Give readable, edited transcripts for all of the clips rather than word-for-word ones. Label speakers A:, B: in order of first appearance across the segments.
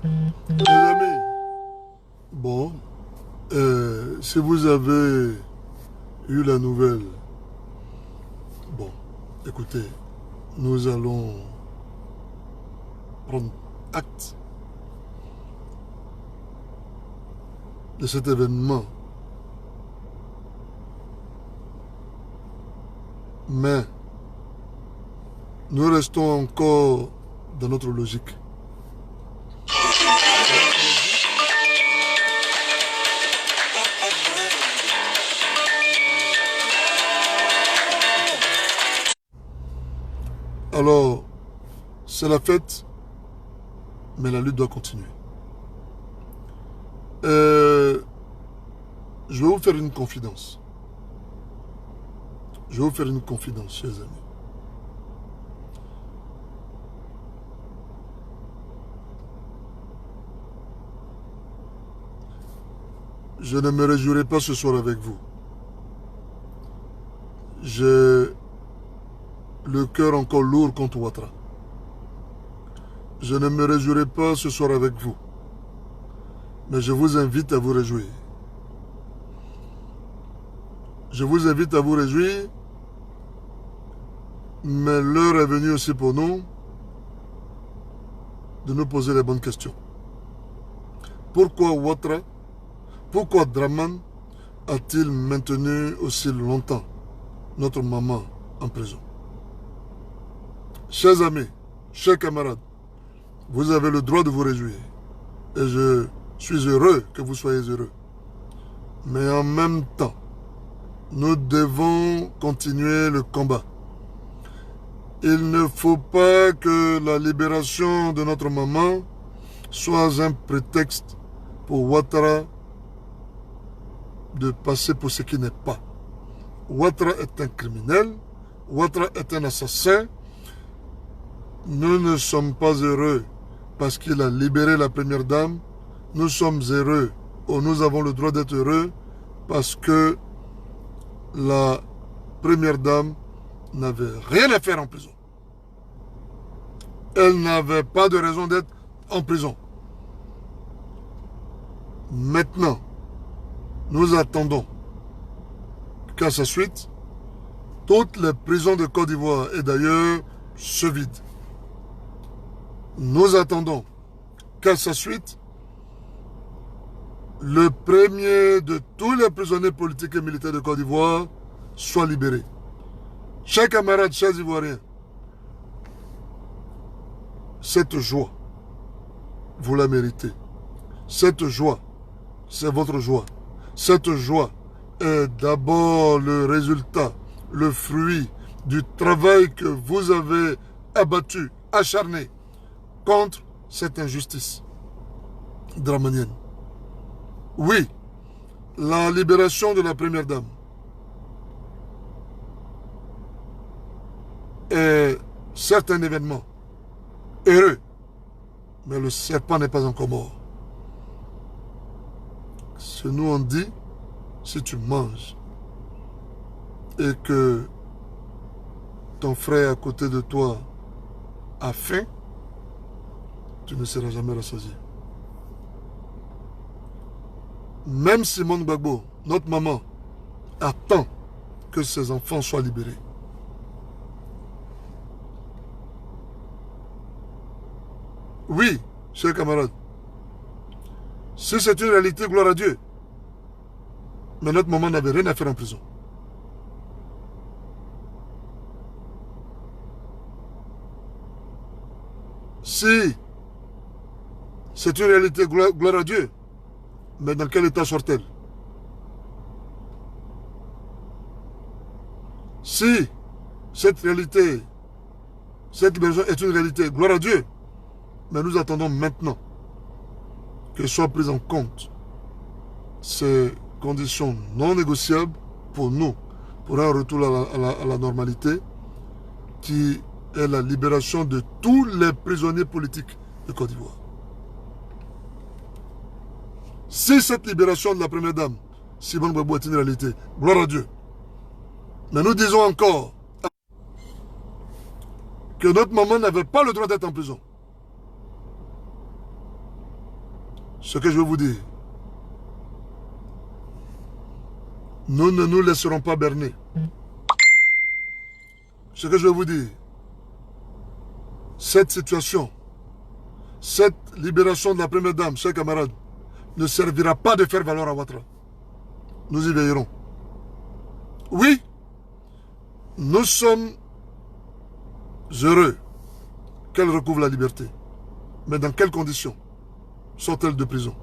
A: Les amis, bon, si vous avez eu la nouvelle, bon, écoutez, nous allons prendre acte de cet événement. Mais nous restons encore dans notre logique. Alors, c'est la fête, mais la lutte doit continuer. Je vais vous faire une confidence. Je vais vous faire une confidence, chers amis. Je ne me réjouirai pas ce soir avec vous. J'ai le cœur encore lourd contre Ouattara. Je ne me réjouirai pas ce soir avec vous. Mais je vous invite à vous réjouir. Je vous invite à vous réjouir. Mais l'heure est venue aussi pour nous de nous poser les bonnes questions. Pourquoi Ouattara, pourquoi Draman a-t-il maintenu aussi longtemps notre maman en prison? Chers amis, chers camarades, vous avez le droit de vous réjouir. Et je suis heureux que vous soyez heureux. Mais en même temps, nous devons continuer le combat. Il ne faut pas que la libération de notre maman soit un prétexte pour Ouattara de passer pour ce qui n'est pas. Ouattara est un criminel, Ouattara est un assassin. Nous ne sommes pas heureux parce qu'il a libéré la première dame. Nous sommes heureux, ou nous avons le droit d'être heureux parce que la première dame n'avait rien à faire en prison. Elle n'avait pas de raison d'être en prison. Maintenant, nous attendons qu'à sa suite, toutes les prisons de Côte d'Ivoire et d'ailleurs se vident. Nous attendons qu'à sa suite, le premier de tous les prisonniers politiques et militaires de Côte d'Ivoire soit libéré. Chers camarades, chers Ivoiriens, cette joie, vous la méritez. Cette joie, c'est votre joie. Cette joie est d'abord le résultat, le fruit du travail que vous avez abattu, acharné contre cette injustice dramanienne. Oui, la libération de la première dame est certes un événement heureux, mais le serpent n'est pas encore mort. Ce nous on dit, si tu manges et que ton frère à côté de toi a faim, tu ne seras jamais rassasié. Même Simone Gbagbo, notre maman, attend que ses enfants soient libérés. Oui, chers camarades, si c'est une réalité, gloire à Dieu. Mais notre maman n'avait rien à faire en prison. Si c'est une réalité, gloire à Dieu, mais dans quel état sort-elle? Si cette réalité, cette libération est une réalité, gloire à Dieu, mais nous attendons maintenant que soient prises en compte ces conditions non négociables pour nous, pour un retour à la normalité, qui est la libération de tous les prisonniers politiques de Côte d'Ivoire. Si cette libération de la première dame, Simone Gbagbo, est une réalité, gloire à Dieu. Mais nous disons encore que notre maman n'avait pas le droit d'être en prison. Ce que je veux vous dire, nous ne nous laisserons pas berner. Ce que je veux vous dire, cette situation, cette libération de la première dame, chers camarades, ne servira pas de faire valoir à Ouattara. Nous y veillerons. Oui, nous sommes heureux qu'elle recouvre la liberté. Mais dans quelles conditions sort-elle de prison?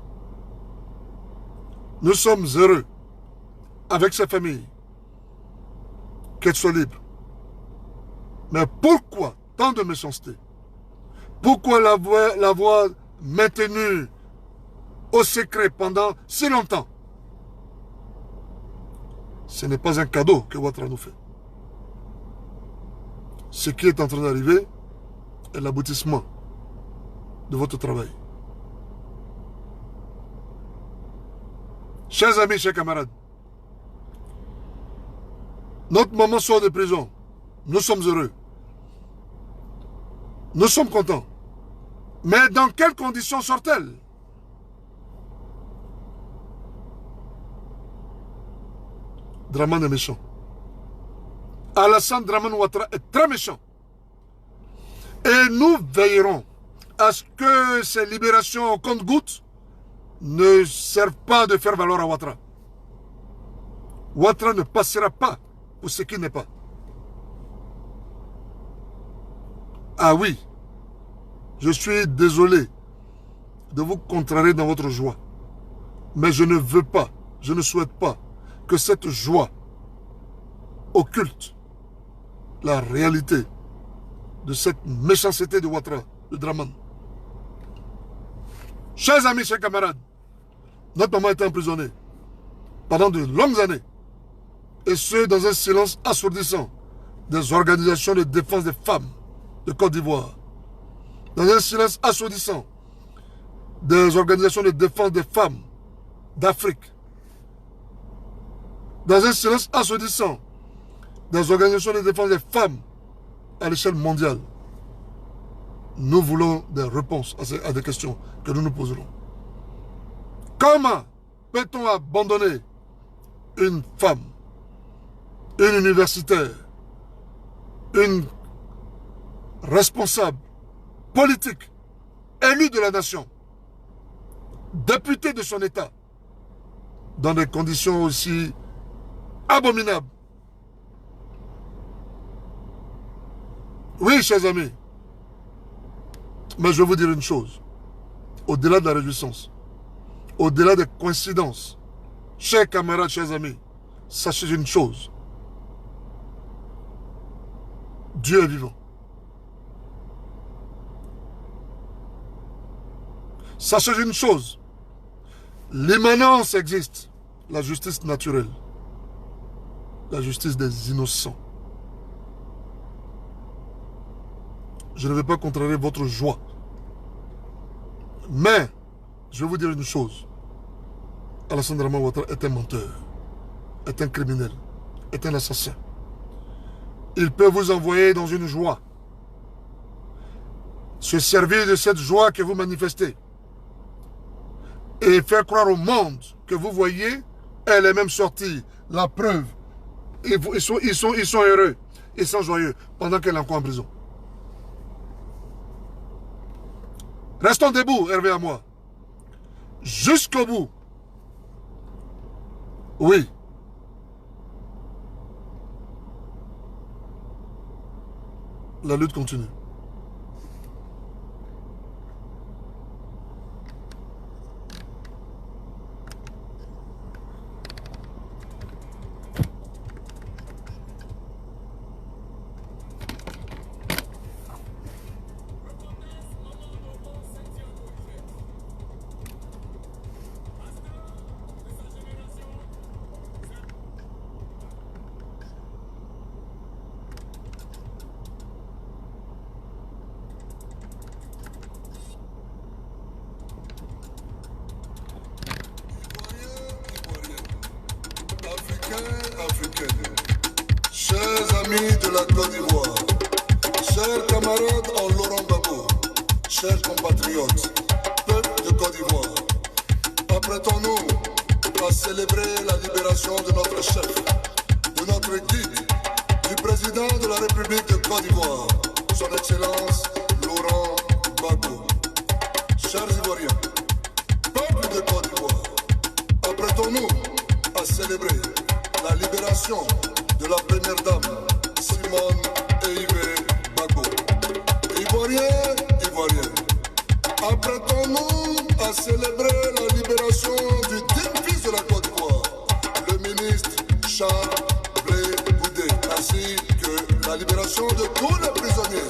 A: Nous sommes heureux avec sa famille qu'elle soit libre. Mais pourquoi tant de méchanceté? Pourquoi l'avoir maintenue au secret pendant si longtemps? Ce n'est pas un cadeau que Ouattara nous fait. Ce qui est en train d'arriver est l'aboutissement de votre travail. Chers amis, chers camarades, notre maman sort de prison. Nous sommes heureux. Nous sommes contents. Mais dans quelles conditions sort-elle? Dramane est méchant. Alassane Dramane Ouattara est très méchant. Et nous veillerons à ce que ces libérations au compte-gouttes ne servent pas de faire valoir à Ouattara. Ouattara ne passera pas pour ce qui n'est pas. Ah oui, je suis désolé de vous contrarier dans votre joie. Mais je ne veux pas, je ne souhaite pas que cette joie occulte la réalité de cette méchanceté de Ouattara, de Dramane. Chers amis, chers camarades, notre maman était emprisonnée pendant de longues années, et ce, dans un silence assourdissant des organisations de défense des femmes de Côte d'Ivoire, dans un silence assourdissant des organisations de défense des femmes d'Afrique, dans un silence assourdissant des organisations de défense des femmes à l'échelle mondiale. Nous voulons des réponses à des questions que nous nous poserons. Comment peut-on abandonner une femme, une universitaire, une responsable politique, élue de la nation, députée de son État, dans des conditions aussi abominables? Oui, chers amis, mais je vais vous dire une chose, au-delà de la réjouissance, au-delà des coïncidences, chers camarades, chers amis, sachez une chose, Dieu est vivant. Sachez une chose, l'immanence existe, la justice naturelle, la justice des innocents. Je ne vais pas contrarier votre joie. Mais, je vais vous dire une chose. Alassane Dramane Ouattara est un menteur, est un criminel, est un assassin. Il peut vous envoyer dans une joie, se servir de cette joie que vous manifestez et faire croire au monde que vous voyez, elle est même sortie. La preuve, ils sont heureux, ils sont joyeux pendant qu'elle est encore en prison. Restons debout, Hervé à moi. Jusqu'au bout. Oui. La lutte continue. Africaine. Chers amis de la Côte d'Ivoire, chers camarades en Laurent Gbagbo, chers compatriotes, peuple de Côte d'Ivoire, célébrer la libération de notre chef, de notre guide, du président de la République de Côte d'Ivoire, son Excellence Laurent Gbagbo. Chers Ivoiriens, peuple de Côte d'Ivoire, apprêtons-nous à célébrer la libération de la première dame, Simone Eivé Gbagbo. Ivoiriens, Ivoiriens, apprêtons-nous à célébrer la libération du digne fils de la Côte d'Ivoire, le ministre Charles Blé Goudé, ainsi que la libération de tous les prisonniers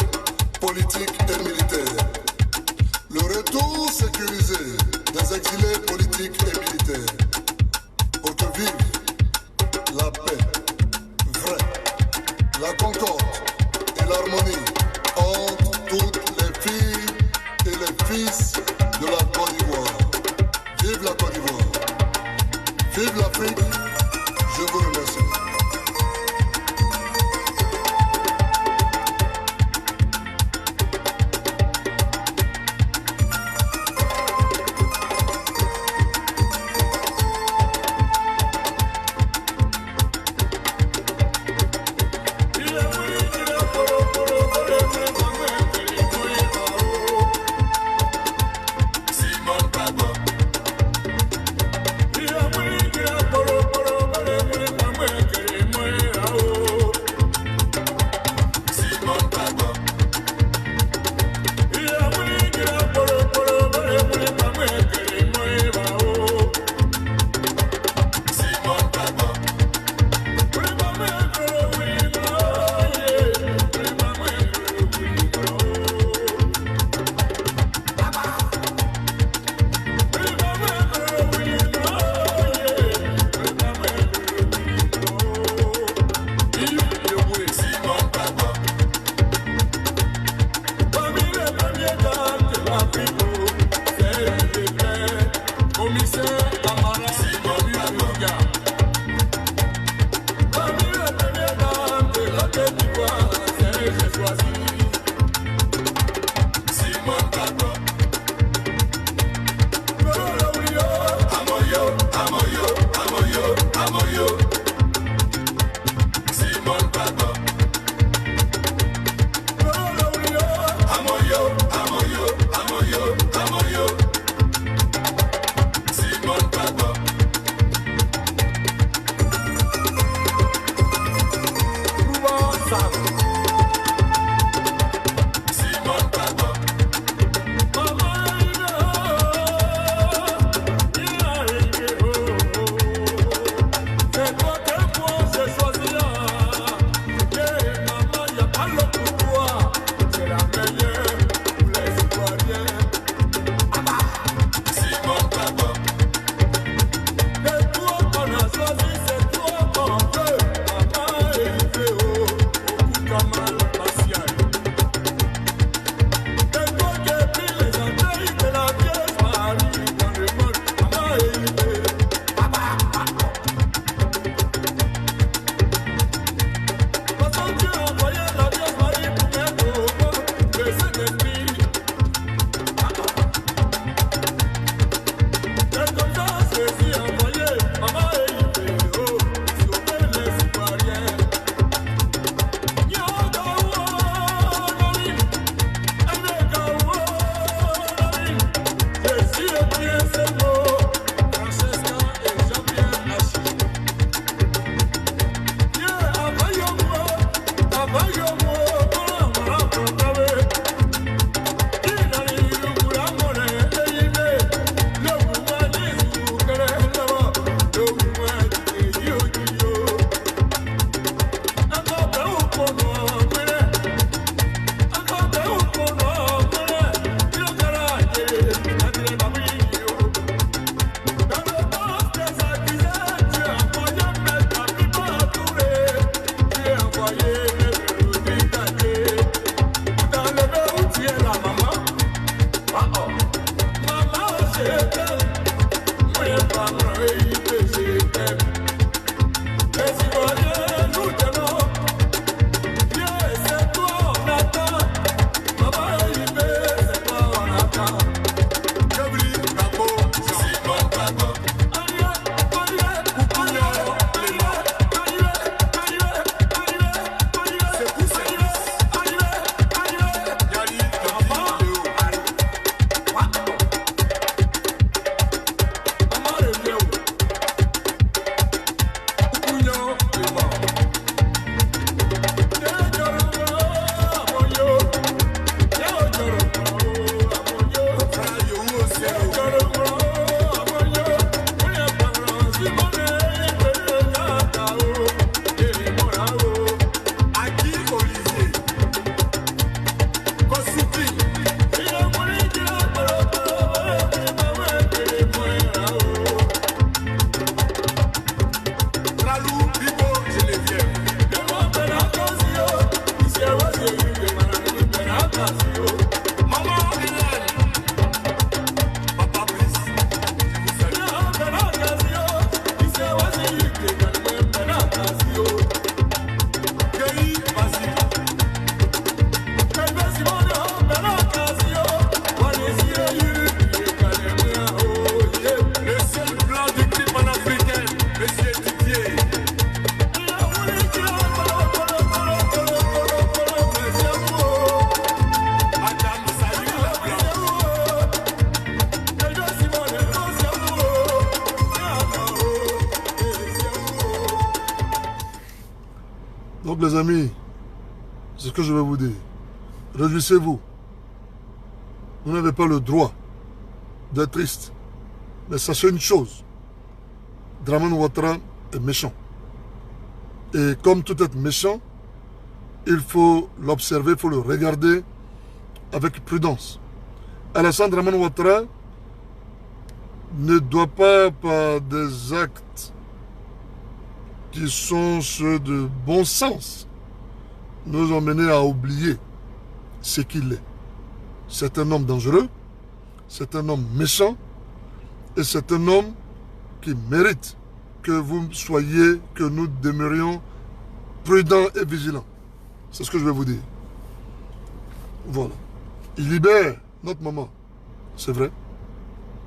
A: politiques et militaires. Le retour sécurisé des exilés politiques et militaires pour que vive la paix vraie, la concorde et l'harmonie entre toutes les filles et les fils de la Côte d'Ivoire. Vive la Côte d'Ivoire. Vive l'Afrique. Je vous remercie. Donc les amis, c'est ce que je vais vous dire. Réjouissez-vous. Vous n'avez pas le droit d'être triste. Mais sachez une chose. Dramane Ouattara est méchant. Et comme tout être méchant, il faut l'observer, il faut le regarder avec prudence. Alassane Dramane Ouattara ne doit pas, par des actes qui sont ceux de bon sens, nous emmener à oublier ce qu'il est. C'est un homme dangereux, c'est un homme méchant, et c'est un homme qui mérite que vous soyez, que nous demeurions prudents et vigilants. C'est ce que je vais vous dire. Voilà. Il libère notre maman, c'est vrai.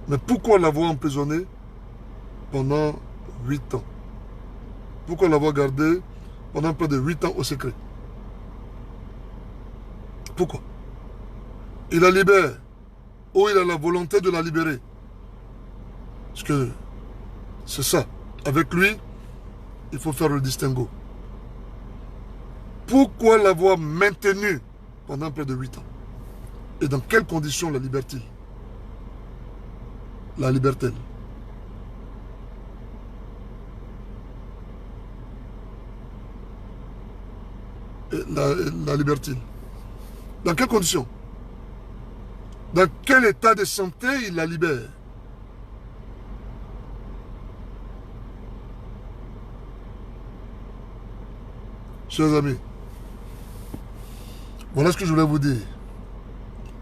A: Mais pourquoi l'avoir emprisonnée pendant 8 ans? Pourquoi l'avoir gardée pendant près de 8 ans au secret? Pourquoi? Il la libère, ou il a la volonté de la libérer. Parce que c'est ça. Avec lui, il faut faire le distinguo. Pourquoi l'avoir maintenue pendant près de 8 ans? Et dans quelles conditions la libère-t-il? La libère-t-elle? La libère-t-il? Dans quelles conditions? Dans quel état de santé il la libère? Chers amis, voilà ce que je voulais vous dire.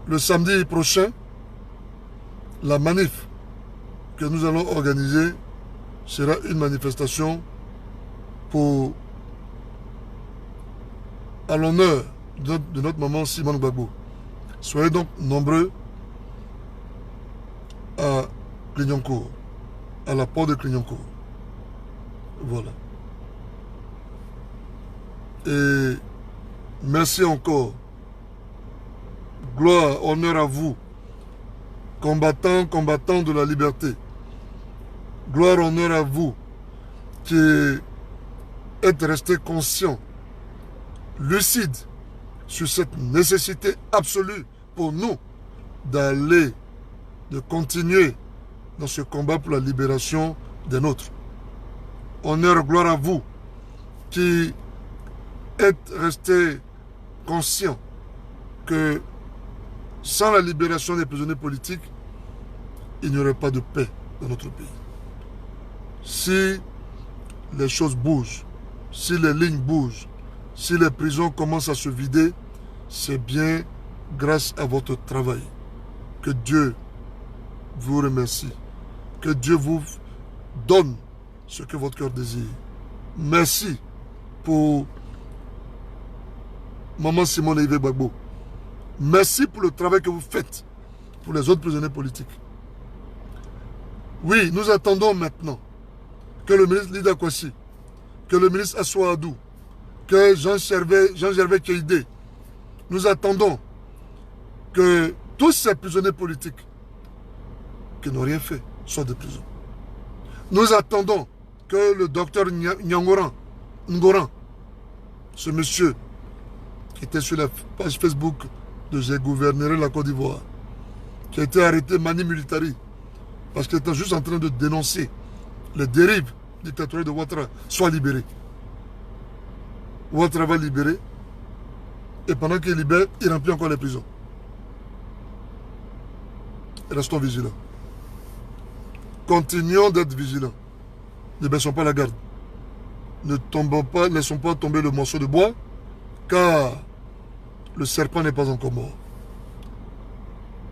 A: Le samedi prochain, la manif que nous allons organiser sera une manifestation à l'honneur de notre maman Simone Gbagbo. Soyez donc nombreux à Clignancourt, à la porte de Clignancourt. Voilà. Et merci encore. Gloire, honneur à vous, combattants de la liberté. Gloire, honneur à vous qui êtes restés conscients, lucides sur cette nécessité absolue pour nous de continuer dans ce combat pour la libération des nôtres. Honneur, gloire à vous qui êtes restés conscients que sans la libération des prisonniers politiques, il n'y aurait pas de paix dans notre pays. Si les choses bougent, si les lignes bougent, si les prisons commencent à se vider, c'est bien grâce à votre travail. Que Dieu vous remercie. Que Dieu vous donne ce que votre cœur désire. Merci pour Maman Simone Yves Gbagbo. Merci pour le travail que vous faites pour les autres prisonniers politiques. Oui, nous attendons maintenant que le ministre Lida Kwasi, que le ministre Assoua Adou, que Jean-Gervais Keïdé, nous attendons que tous ces prisonniers politiques qui n'ont rien fait soient de prison. Nous attendons que le docteur Ngoran, ce monsieur qui était sur la page Facebook de J'ai gouvernerai la Côte d'Ivoire, qui a été arrêté mani militari, parce qu'il était juste en train de dénoncer les dérives dictatoriales de Ouattara, soit libéré. Ouattara va libérer, et pendant qu'il libère, il remplit encore les prisons. Restons vigilants. Continuons d'être vigilants. Ne baissons pas la garde. Ne laissons pas tomber le morceau de bois, car le serpent n'est pas encore mort.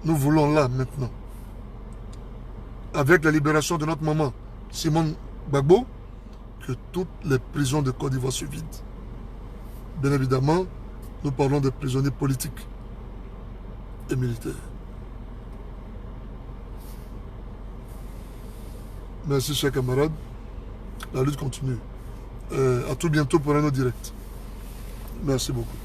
A: Nous voulons là, maintenant, avec la libération de notre maman, Simone Gbagbo, que toutes les prisons de Côte d'Ivoire se vident. Bien évidemment, nous parlons des prisonniers politiques et militaires. Merci, chers camarades. La lutte continue. À tout bientôt pour un autre direct. Merci beaucoup.